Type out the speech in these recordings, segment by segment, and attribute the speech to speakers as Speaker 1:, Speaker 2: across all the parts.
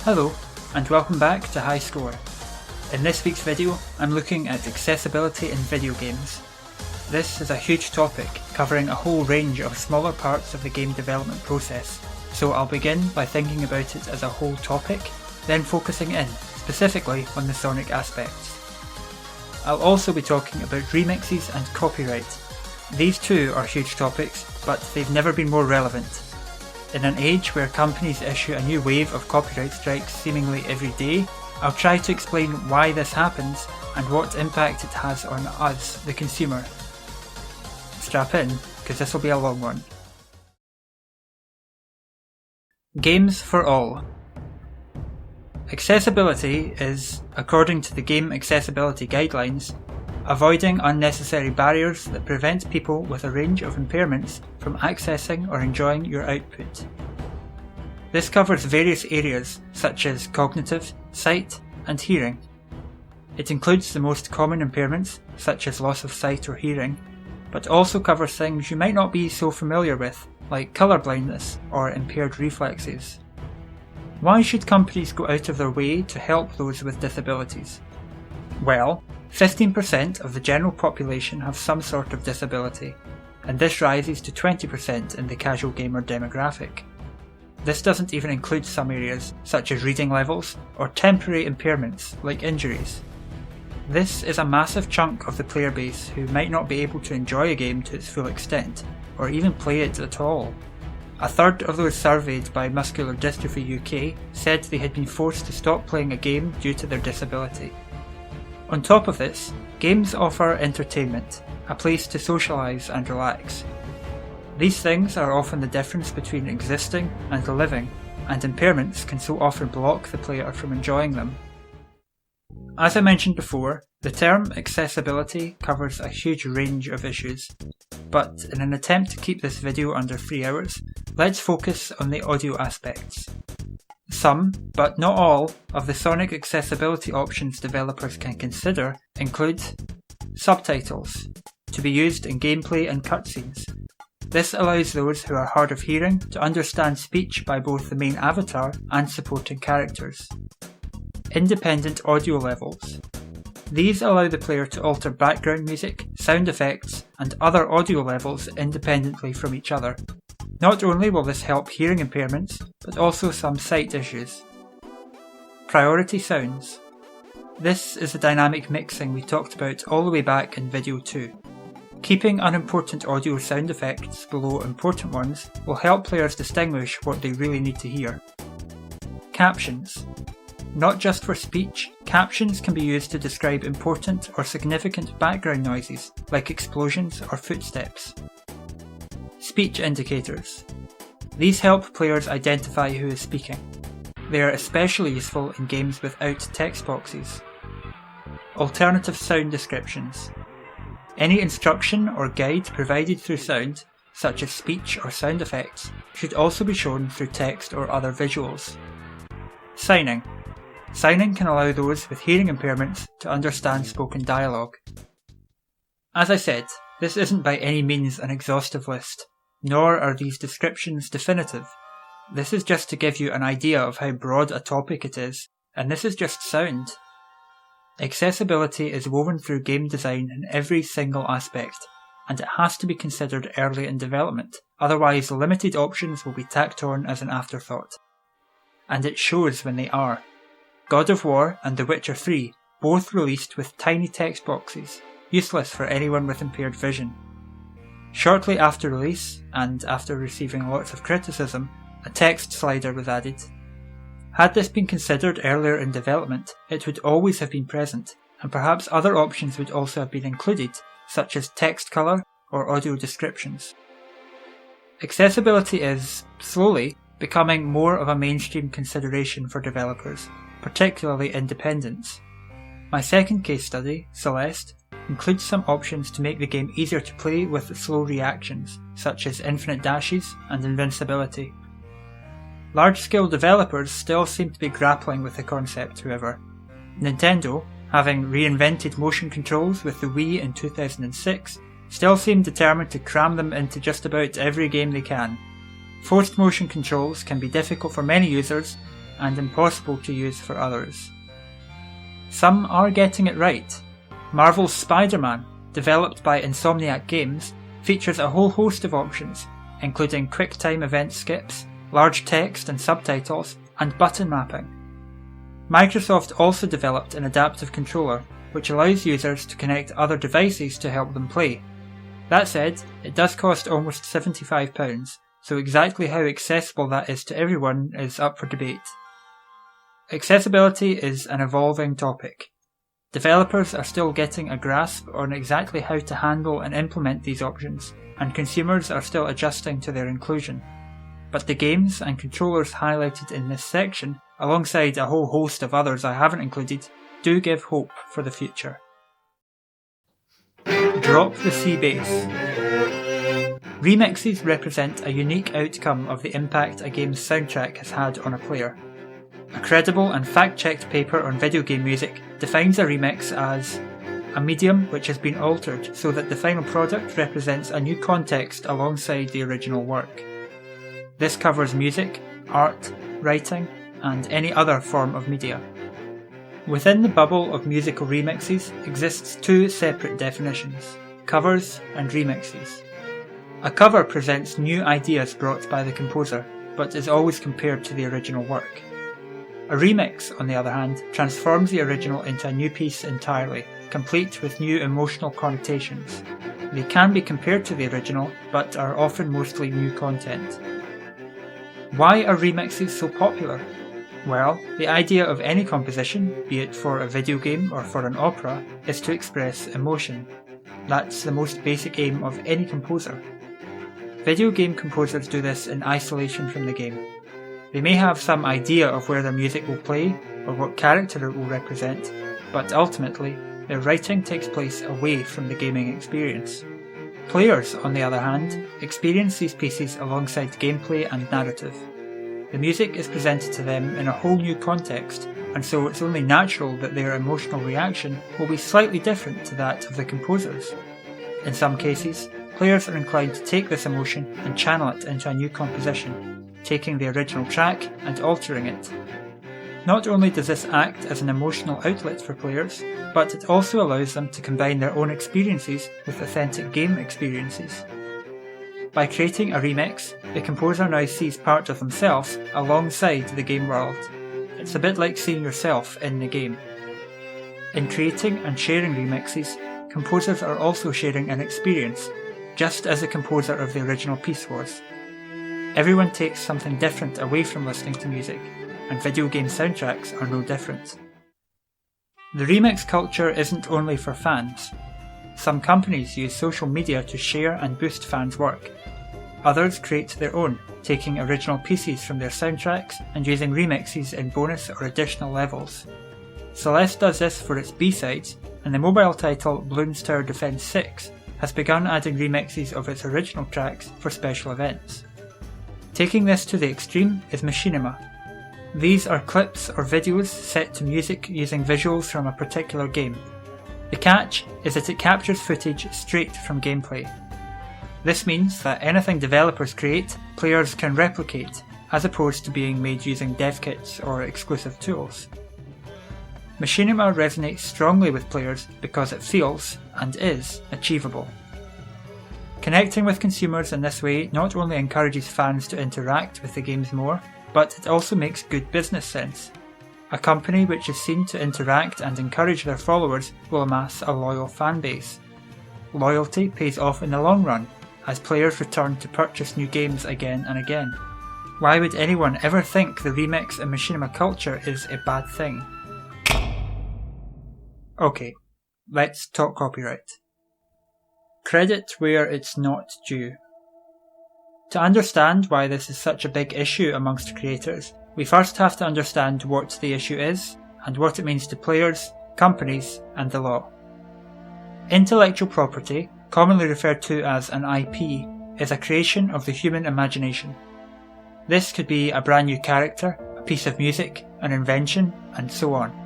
Speaker 1: Hello, and welcome back to High Score. In this week's video, I'm looking at accessibility in video games. This is a huge topic, covering a whole range of smaller parts of the game development process, so I'll begin by thinking about it as a whole topic, then focusing in, specifically on the sonic aspects. I'll also be talking about remixes and copyright. These two are huge topics, but they've never been more relevant. In an age where companies issue a new wave of copyright strikes seemingly every day, I'll try to explain why this happens and what impact it has on us, the consumer. Strap in, because this will be a long one. Games for all. Accessibility is, according to the Game Accessibility Guidelines, avoiding unnecessary barriers that prevent people with a range of impairments from accessing or enjoying your output. This covers various areas such as cognitive, sight, and hearing. It includes the most common impairments such as loss of sight or hearing, but also covers things you might not be so familiar with, like colour blindness or impaired reflexes. Why should companies go out of their way to help those with disabilities? Well, 15% of the general population have some sort of disability, and this rises to 20% in the casual gamer demographic. This doesn't even include some areas, such as reading levels, or temporary impairments, like injuries. This is a massive chunk of the player base who might not be able to enjoy a game to its full extent, or even play it at all. A third of those surveyed by Muscular Dystrophy UK said they had been forced to stop playing a game due to their disability. On top of this, games offer entertainment, a place to socialise and relax. These things are often the difference between existing and living, and impairments can so often block the player from enjoying them. As I mentioned before, the term accessibility covers a huge range of issues, but in an attempt to keep this video under 3 hours, let's focus on the audio aspects. Some, but not all, of the sonic accessibility options developers can consider include subtitles, to be used in gameplay and cutscenes. This allows those who are hard of hearing to understand speech by both the main avatar and supporting characters. Independent audio levels. These allow the player to alter background music, sound effects, and other audio levels independently from each other. Not only will this help hearing impairments, but also some sight issues. Priority sounds. This is the dynamic mixing we talked about all the way back in video 2. Keeping unimportant audio sound effects below important ones will help players distinguish what they really need to hear. Captions. Not just for speech, captions can be used to describe important or significant background noises like explosions or footsteps. Speech indicators. These help players identify who is speaking. They are especially useful in games without text boxes. Alternative sound descriptions. Any instruction or guide provided through sound, such as speech or sound effects, should also be shown through text or other visuals. Signing. Signing can allow those with hearing impairments to understand spoken dialogue. As I said, this isn't by any means an exhaustive list, nor are these descriptions definitive. This is just to give you an idea of how broad a topic it is, and this is just sound. Accessibility is woven through game design in every single aspect, and it has to be considered early in development, otherwise limited options will be tacked on as an afterthought. And it shows when they are. God of War and The Witcher 3 both released with tiny text boxes, useless for anyone with impaired vision. Shortly after release, and after receiving lots of criticism, a text slider was added. Had this been considered earlier in development, it would always have been present, and perhaps other options would also have been included, such as text colour or audio descriptions. Accessibility is, slowly, becoming more of a mainstream consideration for developers, particularly independents. My second case study, Celeste, includes some options to make the game easier to play with slow reactions, such as infinite dashes and invincibility. Large-scale developers still seem to be grappling with the concept, however. Nintendo, having reinvented motion controls with the Wii in 2006, still seem determined to cram them into just about every game they can. Forced motion controls can be difficult for many users, and impossible to use for others. Some are getting it right. Marvel's Spider-Man, developed by Insomniac Games, features a whole host of options, including QuickTime event skips, large text and subtitles, and button mapping. Microsoft also developed an adaptive controller, which allows users to connect other devices to help them play. That said, it does cost almost £75, so exactly how accessible that is to everyone is up for debate. Accessibility is an evolving topic. Developers are still getting a grasp on exactly how to handle and implement these options, and consumers are still adjusting to their inclusion. But the games and controllers highlighted in this section, alongside a whole host of others I haven't included, do give hope for the future. Drop the C bass. Remixes represent a unique outcome of the impact a game's soundtrack has had on a player. A credible and fact-checked paper on video game music defines a remix as a medium which has been altered so that the final product represents a new context alongside the original work. This covers music, art, writing, and any other form of media. Within the bubble of musical remixes exists two separate definitions: covers and remixes. A cover presents new ideas brought by the composer, but is always compared to the original work. A remix, on the other hand, transforms the original into a new piece entirely, complete with new emotional connotations. They can be compared to the original, but are often mostly new content. Why are remixes so popular? Well, the idea of any composition, be it for a video game or for an opera, is to express emotion. That's the most basic aim of any composer. Video game composers do this in isolation from the game. They may have some idea of where their music will play or what character it will represent, but ultimately, their writing takes place away from the gaming experience. Players, on the other hand, experience these pieces alongside gameplay and narrative. The music is presented to them in a whole new context, and so it's only natural that their emotional reaction will be slightly different to that of the composers. In some cases, players are inclined to take this emotion and channel it into a new composition, taking the original track and altering it. Not only does this act as an emotional outlet for players, but it also allows them to combine their own experiences with authentic game experiences. By creating a remix, the composer now sees part of themselves alongside the game world. It's a bit like seeing yourself in the game. In creating and sharing remixes, composers are also sharing an experience, just as the composer of the original piece was. Everyone takes something different away from listening to music, and video game soundtracks are no different. The remix culture isn't only for fans. Some companies use social media to share and boost fans' work. Others create their own, taking original pieces from their soundtracks and using remixes in bonus or additional levels. Celeste does this for its B-sides, and the mobile title Bloons Tower Defense 6 has begun adding remixes of its original tracks for special events. Taking this to the extreme is machinima. These are clips or videos set to music using visuals from a particular game. The catch is that it captures footage straight from gameplay. This means that anything developers create, players can replicate, as opposed to being made using dev kits or exclusive tools. Machinima resonates strongly with players because it feels, and is, achievable. Connecting with consumers in this way not only encourages fans to interact with the games more, but it also makes good business sense. A company which is seen to interact and encourage their followers will amass a loyal fan base. Loyalty pays off in the long run, as players return to purchase new games again and again. Why would anyone ever think the remix and machinima culture is a bad thing? Okay, let's talk copyright. Credit where it's not due. To understand why this is such a big issue amongst creators, we first have to understand what the issue is, and what it means to players, companies, and the law. Intellectual property, commonly referred to as an IP, is a creation of the human imagination. This could be a brand new character, a piece of music, an invention, and so on.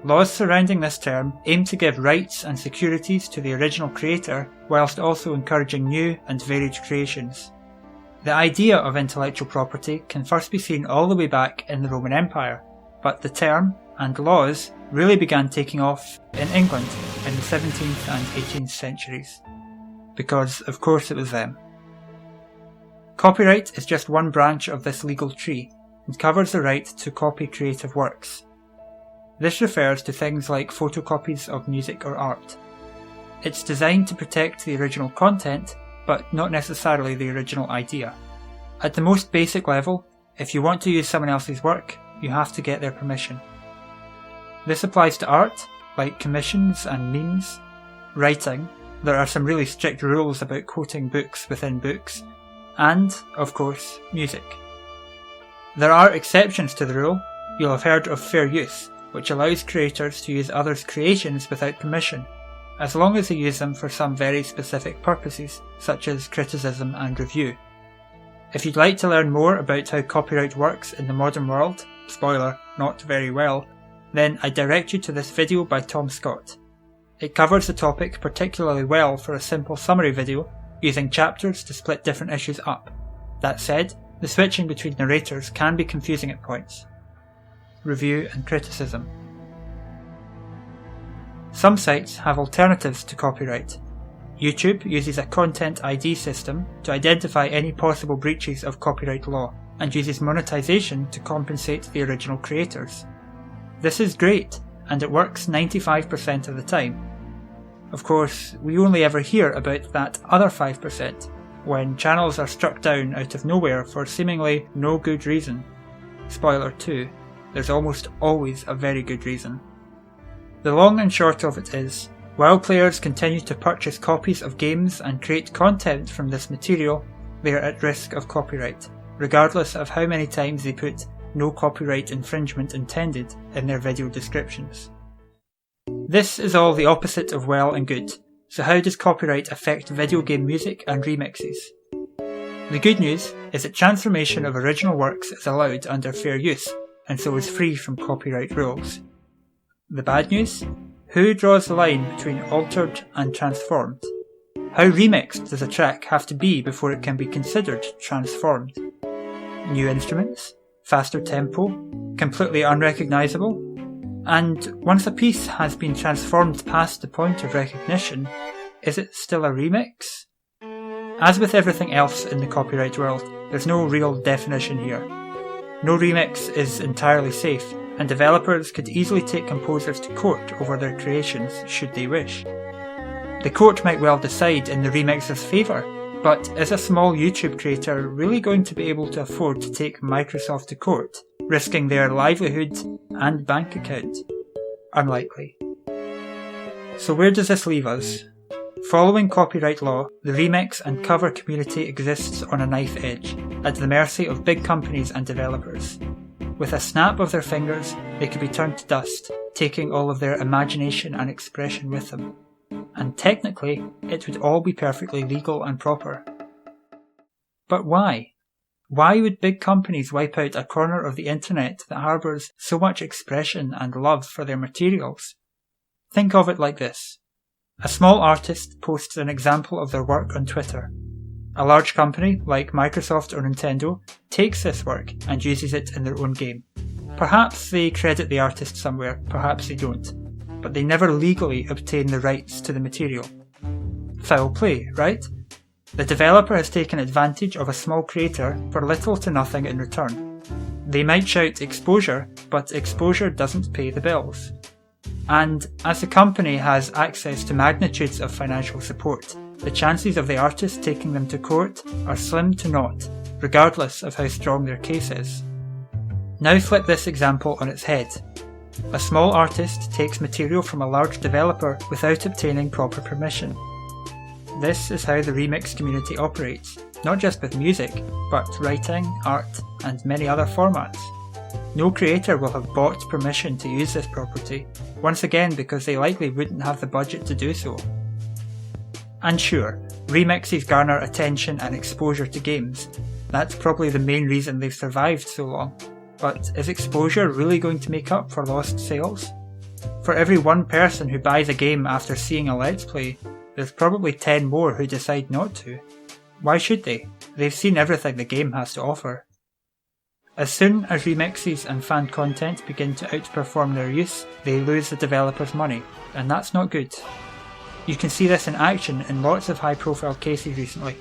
Speaker 1: Laws surrounding this term aim to give rights and securities to the original creator whilst also encouraging new and varied creations. The idea of intellectual property can first be seen all the way back in the Roman Empire, but the term and laws really began taking off in England in the 17th and 18th centuries. Because, of course, it was them. Copyright is just one branch of this legal tree and covers the right to copy creative works. This refers to things like photocopies of music or art. It's designed to protect the original content, but not necessarily the original idea. At the most basic level, if you want to use someone else's work, you have to get their permission. This applies to art, like commissions and memes. Writing, there are some really strict rules about quoting books within books. And, of course, music. There are exceptions to the rule. You'll have heard of fair use, which allows creators to use others' creations without permission, as long as they use them for some very specific purposes, such as criticism and review. If you'd like to learn more about how copyright works in the modern world, spoiler, not very well, then I direct you to this video by Tom Scott. It covers the topic particularly well for a simple summary video, using chapters to split different issues up. That said, the switching between narrators can be confusing at points. Review and criticism. Some sites have alternatives to copyright. YouTube uses a Content ID system to identify any possible breaches of copyright law and uses monetization to compensate the original creators. This is great, and it works 95% of the time. Of course, we only ever hear about that other 5%, when channels are struck down out of nowhere for seemingly no good reason. Spoiler 2, there's almost always a very good reason. The long and short of it is, while players continue to purchase copies of games and create content from this material, they are at risk of copyright, regardless of how many times they put "no copyright infringement intended" in their video descriptions. This is all the opposite of well and good, so how does copyright affect video game music and remixes? The good news is that transformation of original works is allowed under fair use, and so is free from copyright rules. The bad news? Who draws the line between altered and transformed? How remixed does a track have to be before it can be considered transformed? New instruments? Faster tempo? Completely unrecognisable? And once a piece has been transformed past the point of recognition, is it still a remix? As with everything else in the copyright world, there's no real definition here. No remix is entirely safe, and developers could easily take composers to court over their creations should they wish. The court might well decide in the remixer's favour, but is a small YouTube creator really going to be able to afford to take Microsoft to court, risking their livelihood and bank account? Unlikely. So where does this leave us? Following copyright law, the remix and cover community exists on a knife edge, at the mercy of big companies and developers. With a snap of their fingers, they could be turned to dust, taking all of their imagination and expression with them. And technically, it would all be perfectly legal and proper. But why? Why would big companies wipe out a corner of the internet that harbours so much expression and love for their materials? Think of it like this. A small artist posts an example of their work on Twitter. A large company, like Microsoft or Nintendo, takes this work and uses it in their own game. Perhaps they credit the artist somewhere, perhaps they don't, but they never legally obtain the rights to the material. Foul play, right? The developer has taken advantage of a small creator for little to nothing in return. They might shout exposure, but exposure doesn't pay the bills. And as the company has access to magnitudes of financial support, the chances of the artist taking them to court are slim to naught, regardless of how strong their case is. Now flip this example on its head. A small artist takes material from a large developer without obtaining proper permission. This is how the remix community operates, not just with music, but writing, art, and many other formats. No creator will have bought permission to use this property, once again because they likely wouldn't have the budget to do so. And sure, remixes garner attention and exposure to games. That's probably the main reason they've survived so long. But is exposure really going to make up for lost sales? For every one person who buys a game after seeing a Let's Play, there's probably 10 more who decide not to. Why should they? They've seen everything the game has to offer. As soon as remixes and fan content begin to outperform their use, they lose the developers' money, and that's not good. You can see this in action in lots of high-profile cases recently.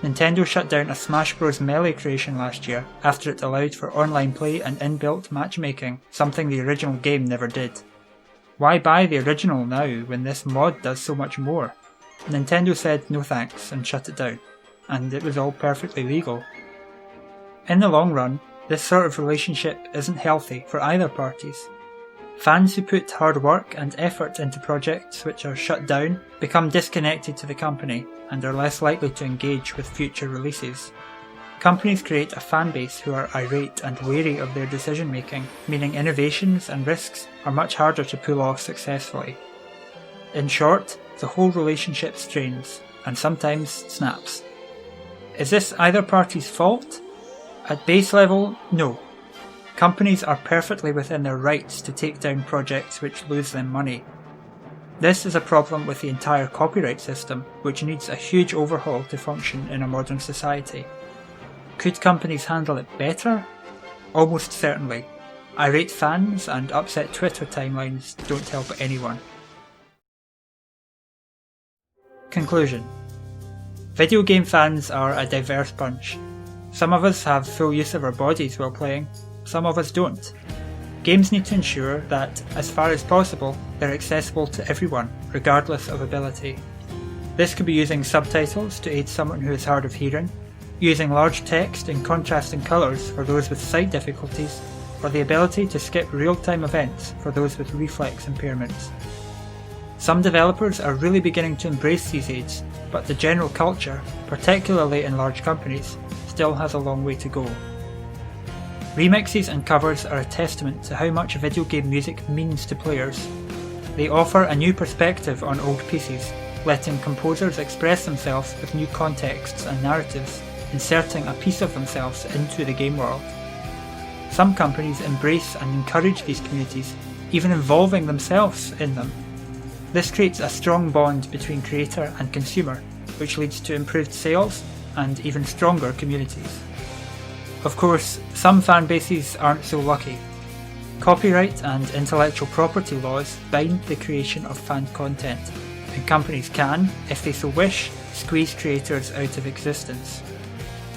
Speaker 1: Nintendo shut down a Smash Bros. Melee creation last year after it allowed for online play and inbuilt matchmaking, something the original game never did. Why buy the original now when this mod does so much more? Nintendo said no thanks and shut it down, and it was all perfectly legal. In the long run, this sort of relationship isn't healthy for either parties. Fans who put hard work and effort into projects which are shut down become disconnected to the company and are less likely to engage with future releases. Companies create a fan base who are irate and wary of their decision making, meaning innovations and risks are much harder to pull off successfully. In short, the whole relationship strains, and sometimes snaps. Is this either party's fault? At base level, no. Companies are perfectly within their rights to take down projects which lose them money. This is a problem with the entire copyright system, which needs a huge overhaul to function in a modern society. Could companies handle it better? Almost certainly. Irate fans and upset Twitter timelines don't help anyone. Conclusion. Video game fans are a diverse bunch. Some of us have full use of our bodies while playing, some of us don't. Games need to ensure that, as far as possible, they're accessible to everyone, regardless of ability. This could be using subtitles to aid someone who is hard of hearing, using large text in contrasting colours for those with sight difficulties, or the ability to skip real-time events for those with reflex impairments. Some developers are really beginning to embrace these aids, but the general culture, particularly in large companies, still has a long way to go. Remixes and covers are a testament to how much video game music means to players. They offer a new perspective on old pieces, letting composers express themselves with new contexts and narratives, inserting a piece of themselves into the game world. Some companies embrace and encourage these communities, even involving themselves in them. This creates a strong bond between creator and consumer, which leads to improved sales and even stronger communities. Of course, some fan bases aren't so lucky. Copyright and intellectual property laws bind the creation of fan content, and companies can, if they so wish, squeeze creators out of existence.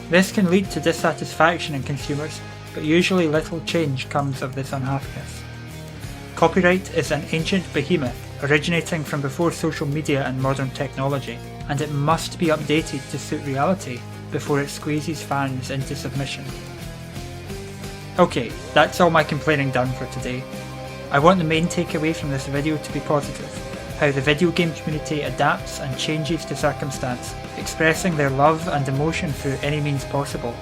Speaker 1: This can lead to dissatisfaction in consumers, but usually little change comes of this unhappiness. Copyright is an ancient behemoth originating from before social media and modern technology, and it must be updated to suit reality before it squeezes fans into submission. Okay, that's all my complaining done for today. I want the main takeaway from this video to be positive, how the video game community adapts and changes to circumstance, expressing their love and emotion through any means possible.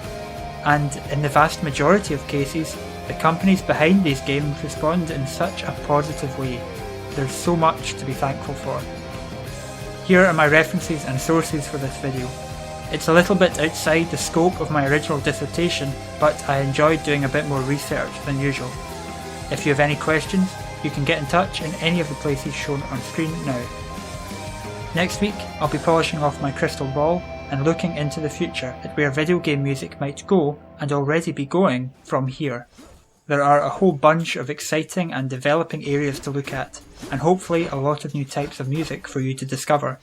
Speaker 1: And in the vast majority of cases, the companies behind these games respond in such a positive way. There's so much to be thankful for. Here are my references and sources for this video. It's a little bit outside the scope of my original dissertation, but I enjoyed doing a bit more research than usual. If you have any questions, you can get in touch in any of the places shown on screen now. Next week, I'll be polishing off my crystal ball and looking into the future at where video game music might go and already be going from here. There are a whole bunch of exciting and developing areas to look at, and hopefully a lot of new types of music for you to discover.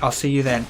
Speaker 1: I'll see you then.